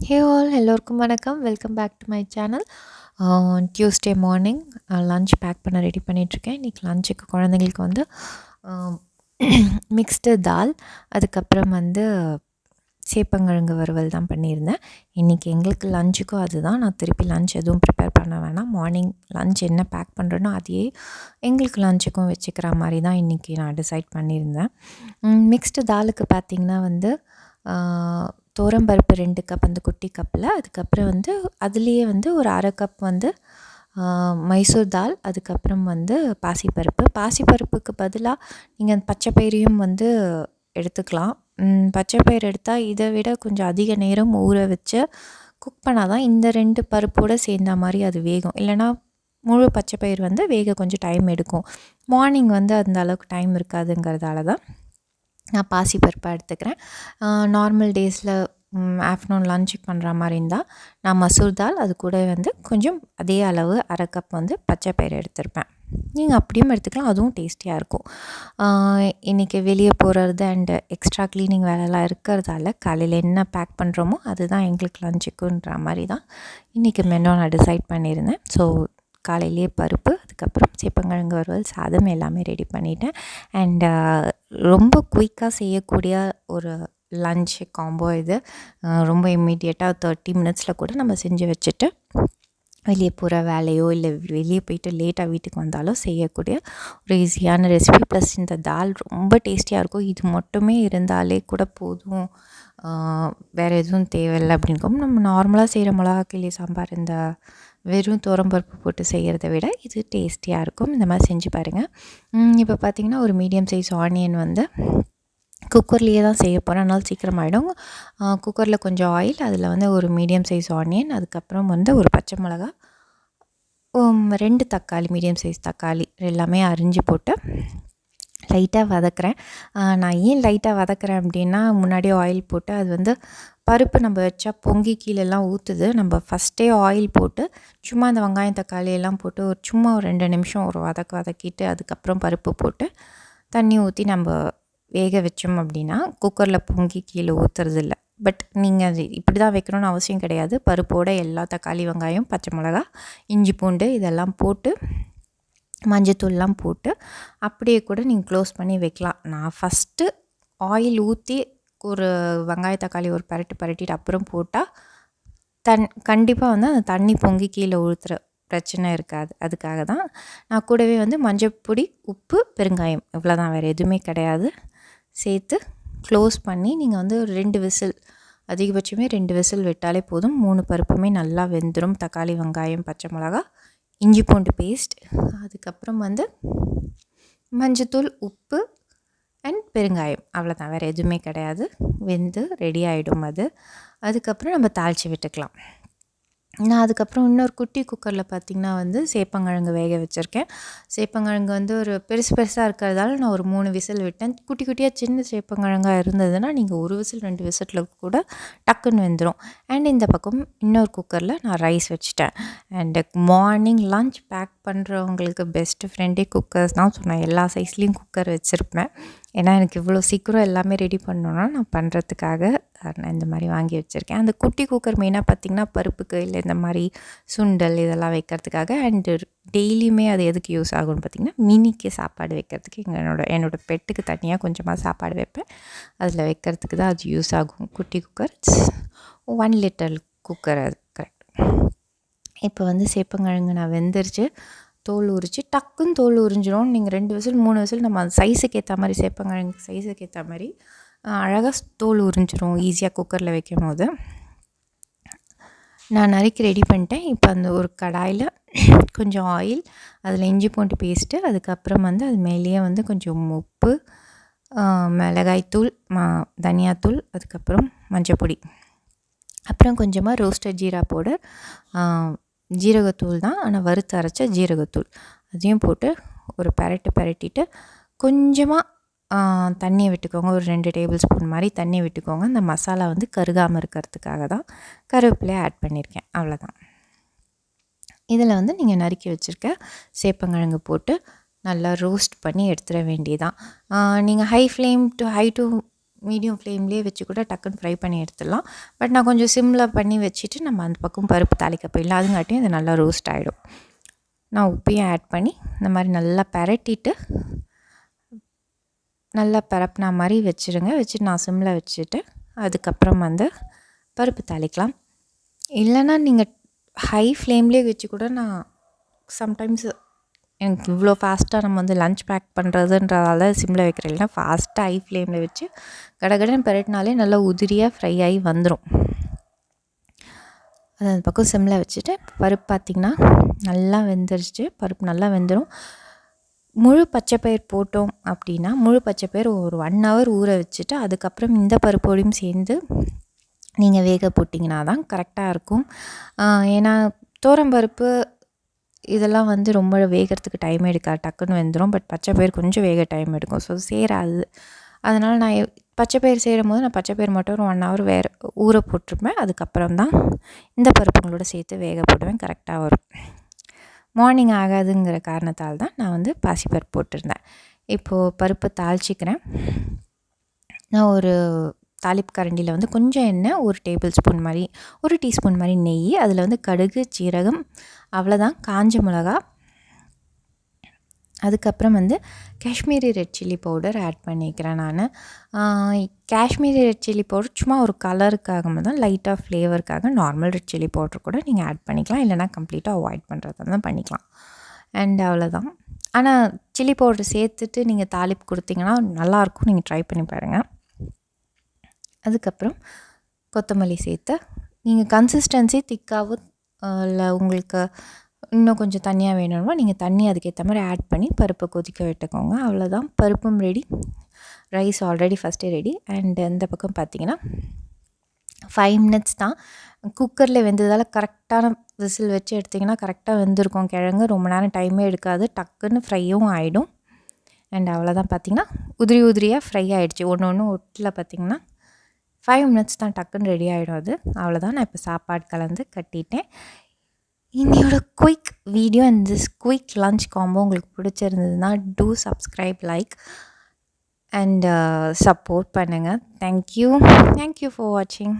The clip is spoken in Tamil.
Hey all, எல்லோருக்கும் வணக்கம். Welcome back to my channel. Tuesday morning lunch pack பண்ண ரெடி பண்ணிகிட்ருக்கேன். இன்றைக்கி லஞ்சுக்கு குழந்தைங்களுக்கு வந்து மிக்ஸ்டு தால், அதுக்கப்புறம் வந்து சேப்பங்கிழங்கு வறுவல் தான் பண்ணியிருந்தேன். இன்றைக்கி எங்களுக்கு லஞ்சுக்கும் அதுதான். நான் திருப்பி லஞ்ச் எதுவும் ப்ரிப்பேர் பண்ண வேணாம். மார்னிங் லஞ்ச் என்ன பேக் பண்ணுறேனோ அதையே எங்களுக்கு லஞ்சுக்கும் வச்சுக்கிற மாதிரி தான் இன்றைக்கி நான் டிசைட் பண்ணியிருந்தேன். மிக்ஸ்டு தாலுக்கு பார்த்திங்கன்னா வந்து துவரம்பருப்பு 2 கப் அந்த குட்டி கப்பில், அதுக்கப்புறம் வந்து அதுலேயே வந்து ஒரு அரை கப் வந்து மைசூர் தால், அதுக்கப்புறம் வந்து பாசிப்பருப்புக்கு பதிலாக நீங்கள் பச்சைப்பயிரையும் வந்து எடுத்துக்கலாம். பச்சைப்பயிறு எடுத்தால் இதை விட கொஞ்சம் அதிக நேரம் ஊற வச்சு குக் பண்ணால் தான் இந்த 2 பருப்போடு சேர்ந்த மாதிரி அது வேகும். இல்லைனா முழு பச்சைப்பயிறு வந்து வேக கொஞ்சம் டைம் எடுக்கும். மார்னிங் வந்து அந்த அளவுக்கு டைம் இருக்காதுங்கிறதால தான் நான் பாசிப்பருப்பாக எடுத்துக்கிறேன். நார்மல் டேஸில் ஆஃப்டர்நூன் லஞ்சுக்கு பண்ணுற மாதிரி இருந்தால் நான் மசூர் தால், அது கூட வந்து கொஞ்சம் அதே அளவு அரை கப் வந்து பச்சைப்பயிறு எடுத்திருப்பேன். நீங்கள் அப்படியும் எடுத்துக்கலாம், அதுவும் டேஸ்டியாக இருக்கும். இன்றைக்கி வெளியே போகிறது அண்டு எக்ஸ்ட்ரா க்ளீனிங் வேலைலாம் இருக்கிறதால காலையில் என்ன பேக் பண்ணுறோமோ அதுதான் எங்களுக்கு லஞ்சுக்குன்ற மாதிரி தான் இன்றைக்கி மெனு நான் டிசைட் பண்ணியிருந்தேன். ஸோ காலையிலேயே பருப்பு, அதுக்கப்புறம் சேப்பங்கிழங்கு வறுவல், சாதம் எல்லாமே ரெடி பண்ணிட்டேன். அண்டு ரொம்ப குயிக்காக செய்யக்கூடிய ஒரு லன்ச் காம்போ இது. ரொம்ப இம்மீடியட்டாக 30 மினிட்ஸில் கூட நம்ம செஞ்சு வச்சுட்டு வெளியே போகிற வேலையோ இல்லை வெளியே போயிட்டு லேட்டாக வீட்டுக்கு வந்தாலும் செய்யக்கூடிய ஒரு ஈஸியான ரெசிபி. ப்ளஸ் இந்த தால் ரொம்ப டேஸ்டியாக இருக்கும். இது மட்டுமே இருந்தாலே கூட போதும், வேறு எதுவும் தேவையில்லை அப்படின்னும். நம்ம நார்மலாக செய்கிற மிளகா கிள்ளி சாம்பார் இந்த வெறும் துவரம்பருப்பு போட்டு செய்கிறத விட இது டேஸ்டியாக இருக்கும். இந்த மாதிரி செஞ்சு பாருங்கள். இப்போ பார்த்திங்கன்னா ஒரு மீடியம் சைஸ் ஆனியன் வந்து குக்கர்லேயே தான் செய்ய போகிறேன், அதனால் சீக்கிரமாகிடும். குக்கரில் கொஞ்சம் ஆயில், அதில் வந்து ஒரு மீடியம் சைஸ் ஆனியன், அதுக்கப்புறம் வந்து ஒரு பச்சை மிளகா, 2 தக்காளி, மீடியம் சைஸ் தக்காளி எல்லாமே அரிஞ்சு போட்டு லைட்டாக வதக்குறேன். நான் ஏன் லைட்டாக வதக்குறேன் அப்படின்னா, முன்னாடியே ஆயில் போட்டு அது வந்து பருப்பு நம்ம வச்சா பொங்கி கீழெல்லாம் ஊற்றுது. நம்ம ஃபஸ்ட்டே ஆயில் போட்டு சும்மா அந்த வெங்காயம் தக்காளி எல்லாம் போட்டு சும்மா ஒரு 2 நிமிஷம் ஒரு வதக்கிட்டு அதுக்கப்புறம் பருப்பு போட்டு தண்ணி ஊற்றி நம்ம வேக வச்சோம் அப்படின்னா குக்கரில் பொங்கி கீழே ஊற்றுறதில்ல. பட் நீங்கள் அது இப்படி தான் வைக்கணும்னு அவசியம் கிடையாது. பருப்போடு எல்லா தக்காளி, வெங்காயம், பச்சை மிளகா, இஞ்சி பூண்டு இதெல்லாம் போட்டு மஞ்சத்தூள்லாம் போட்டு அப்படியே கூட நீங்கள் க்ளோஸ் பண்ணி வைக்கலாம். நான் ஃபஸ்ட்டு ஆயில் ஊற்றி ஒரு வெங்காய தக்காளி ஒரு பரட்டிட்டு அப்புறம் போட்டால் கண்டிப்பாக வந்து அந்த தண்ணி பொங்கி கீழே ஊற்றுற பிரச்சனை இருக்காது. அதுக்காக தான் நான் கூடவே வந்து மஞ்சப்பொடி, உப்பு, பெருங்காயம் இவ்வளோ தான், வேறு எதுவுமே கிடையாது. சேர்த்து க்ளோஸ் பண்ணி நீங்கள் வந்து ஒரு 2 விசில், அதிகபட்சமே 2 விசில் விட்டாலே போதும். 3 பருப்புமே நல்லா வெந்துடும். தக்காளி, வெங்காயம், பச்சை மிளகா, இஞ்சி பூண்டு பேஸ்ட், அதுக்கப்புறம் வந்து மஞ்சத்தூள், உப்பு அண்ட் பெருங்காயம், அவ்வளோதான், வேறு எதுவுமே கிடையாது. வெந்து ரெடி ஆகிடும் அது. அதுக்கப்புறம் நம்ம தாளித்து விட்டுக்கலாம். நான் அதுக்கப்புறம் இன்னொரு குட்டி குக்கரில் பார்த்திங்கன்னா வந்து சேப்பங்கிழங்கு வேக வச்சுருக்கேன். சேப்பங்கிழங்கு வந்து ஒரு பெருசாக இருக்கிறதால நான் ஒரு 3 விசில் விட்டேன். குட்டி குட்டியாக சின்ன சேப்பங்கிழங்காக இருந்ததுன்னா நீங்கள் 1 விசில் 2 விசிலில் கூட டக்குன்னு வெந்துடும். அண்ட் இந்த பக்கம் இன்னொரு குக்கரில் நான் ரைஸ் வச்சுட்டேன். அண்டு மார்னிங் லன்ச் பேக் பண்ணுறவங்களுக்கு பெஸ்ட்டு ஃப்ரெண்டே குக்கர்ஸ் தான். ஸோ நான் எல்லா சைஸ்லேயும் குக்கர் வச்சுருப்பேன். ஏன்னா எனக்கு இவ்வளோ சீக்கிரம் எல்லாமே ரெடி பண்ணணுன்னா நான் பண்ணுறதுக்காக நான் இந்த மாதிரி வாங்கி வச்சுருக்கேன். அந்த குட்டி குக்கர் மெயினாக பார்த்திங்கன்னா பருப்புக்கு இல்லை இந்த மாதிரி சுண்டல் இதெல்லாம் வைக்கிறதுக்காக. அண்டு டெய்லியுமே அது எதுக்கு யூஸ் ஆகும்னு பார்த்திங்கன்னா மினிக்கு சாப்பாடு வைக்கிறதுக்கு, என்னோடய பெட்டுக்கு தனியாக கொஞ்சமாக சாப்பாடு வைப்பேன், அதில் வைக்கிறதுக்கு தான் அது யூஸ் ஆகும். குட்டி குக்கர் 1 லிட்டர் குக்கர் அது கரெக்ட். இப்போ வந்து சேப்பங்கிழங்கு நான் வெந்துருச்சு. தோல் உரித்து டக்குன்னு தோல் உரிஞ்சிடும். நீங்கள் 2 விசில் 3 விசில் நம்ம அந்த சைஸுக்கு ஏற்ற மாதிரி, சேப்பங்கிழங்கு சைஸுக்கு ஏற்ற மாதிரி அழகாக தோல் உரிஞ்சிடும் ஈஸியாக குக்கரில் வைக்கும் போது. நான் நறுக்கி ரெடி பண்ணிட்டேன். இப்போ அந்த ஒரு கடாயில் கொஞ்சம் ஆயில், அதில் இஞ்சி பூண்டு பேஸ்ட்டு, அதுக்கப்புறம் வந்து அது மேலேயே வந்து கொஞ்சம் உப்பு, மிளகாய்த்தூள், தனியாத்தூள், அதுக்கப்புறம் மஞ்சப்பொடி, அப்புறம் கொஞ்சமாக ரோஸ்டட் ஜீரா பவுடர், ஜீரகத்தூள் தான், ஆனால் வறுத்து அரைச்ச ஜீரகத்தூள், அதையும் போட்டு ஒரு பரட்டிட்டு கொஞ்சமாக தண்ணியை விட்டுக்கோங்க. ஒரு 2 டேபிள் ஸ்பூன் மாதிரி தண்ணி விட்டுக்கோங்க. இந்த மசாலா வந்து கருகாமல் இருக்கிறதுக்காக தான் கருவேப்பிலையை ஆட் பண்ணியிருக்கேன், அவ்வளோதான். இதில் வந்து நீங்கள் நறுக்கி வச்சுருக்க சேப்பங்கிழங்கு போட்டு நல்லா ரோஸ்ட் பண்ணி எடுத்துட வேண்டியதான். நீங்கள் ஹை டு மீடியம் ஃப்ளேம்லேயே வச்சு கூட டக்குன்னு ஃப்ரை பண்ணி எடுத்துடலாம். பட் நான் கொஞ்சம் சிம்மில் பண்ணி வச்சுட்டு நம்ம அந்த பக்கம் பருப்பு தாளிக்க போயிடலாம். அதுங்காட்டியும் இது நல்லா ரோஸ்ட் ஆகிடும். நான் உப்பையும் ஆட் பண்ணி இந்த மாதிரி நல்லா பரட்டிட்டு நல்லா பரப்புனா மாதிரி வச்சுருங்க. வச்சுட்டு நான் சிம்மில் வச்சுட்டு அதுக்கப்புறம் வந்து பருப்பு தாளிக்கலாம். இல்லைன்னா நீங்கள் ஹை ஃப்ளேம்லேயே வச்சு கூட நான் சம்டைம்ஸ் எனக்கு இவ்வளோ ஃபாஸ்ட்டாக நம்ம வந்து லன்ச் பேக் பண்ணுறதுன்றதால சிம்மில் வைக்கிறேன். இல்லைனா ஃபாஸ்ட்டாக ஹை ஃப்ளேமில் வச்சு கடகடன்னு பரட்டினாலே நல்லா உதிரியாக ஃப்ரை ஆகி வந்துடும். அது அந்த பக்கம் சிம்மில் வச்சுட்டு பருப்பு பார்த்திங்கன்னா நல்லா வெந்துருச்சு. பருப்பு நல்லா வெந்துடும். முழு பச்சைப்பயிர் போட்டோம் அப்படின்னா முழு பச்சைப்பயிர் ஒரு 1 hour ஊற வச்சுட்டு அதுக்கப்புறம் இந்த பருப்போடையும் சேர்ந்து நீங்கள் வேக போட்டிங்கன்னா தான் கரெக்டாக இருக்கும். ஏன்னா துவரம்பருப்பு இதெல்லாம் வந்து ரொம்ப வேகிறதுக்கு டைம் எடுக்காது, டக்குன்னு வெந்துடும். பட் பச்சைப்பயிர் கொஞ்சம் வேக டைம் எடுக்கும். ஸோ சேராது. அதனால் நான் பச்சைப்பயிர் செய்யும் போது நான் பச்சைப்பயிர் மட்டும் ஒரு 1 hour வேறு ஊற போட்டிருப்பேன். அதுக்கப்புறம் தான் இந்த பருப்புங்களோட சேர்த்து வேக போடுவேன். கரெக்டாக வரும். மார்னிங் ஆகாதுங்கிற காரணத்தால் தான் நான் வந்து பாசிப்பருப்பு போட்டிருந்தேன். இப்போது பருப்பு தாளிச்சிக்கிறேன். நான் ஒரு தாளிப்பு கரண்டியில் வந்து கொஞ்சம் எண்ணெய், 1 டேபிள் ஸ்பூன் மாதிரி 1 டீஸ்பூன் மாதிரி நெய், அதில் வந்து கடுகு, சீரகம், அவ்வளோதான், காஞ்ச மிளகா, அதுக்கப்புறம் வந்து Kashmiri red chilli powder add பண்ணிக்கிறேன் நான். காஷ்மீரி ரெட் சில்லி பவுடர் சும்மா ஒரு கலருக்காக தான், லைட்டாக ஃப்ளேவருக்காக. நார்மல் ரெட் சில்லி பவுடர் கூட நீங்கள் ஆட் பண்ணிக்கலாம், இல்லைனா கம்ப்ளீட்டாக அவாய்ட் பண்ணுறதா தான் பண்ணிக்கலாம். அண்ட் அவ்வளோதான். ஆனால் சில்லி பவுடர் சேர்த்துட்டு நீங்கள் தாளிப்பு கொடுத்தீங்கன்னா நல்லாயிருக்கும். நீங்கள் ட்ரை பண்ணி பாருங்கள். அதுக்கப்புறம் கொத்தமல்லி சேர்த்து நீங்கள் கன்சிஸ்டன்சி திக்காகவும் இல்லை உங்களுக்கு இன்னும் கொஞ்சம் தண்ணியாக வேணும்னா நீங்கள் தண்ணி அதுக்கேற்ற மாதிரி ஆட் பண்ணி பருப்பை கொதிக்க விட்டுக்கோங்க. அவ்வளோதான், பருப்பும் ரெடி. ரைஸ் ஆல்ரெடி ஃபஸ்ட்டே ரெடி. அண்ட் இந்த பக்கம் பார்த்திங்கன்னா 5 minutes தான். குக்கரில் வெந்ததால் கரெக்டான விசில் வச்சு எடுத்திங்கன்னா கரெக்டாக வெந்திருக்கும் கிழங்கு. ரொம்ப நேரம் டைமே எடுக்காது, டக்குன்னு ஃப்ரையும் ஆகிடும். அண்ட் அவ்வளோதான், பார்த்திங்கன்னா உதிரி உதிரியாக ஃப்ரை ஆகிடுச்சு. ஒன்று ஒன்று ஒட்டில் பார்த்திங்கன்னா 5 minutes தான், டக்குன்னு ரெடி ஆகிடும் அது. அவ்வளோதான். நான் இப்போ சாப்பாடு கலந்து கட்டிட்டேன். இன்னையோட quick video and this quick lunch combo உங்களுக்கு பிடிச்சிருந்ததுன்னா two subscribe, like and support பண்ணுங்கள். தேங்க்யூ ஃபார் வாட்சிங்.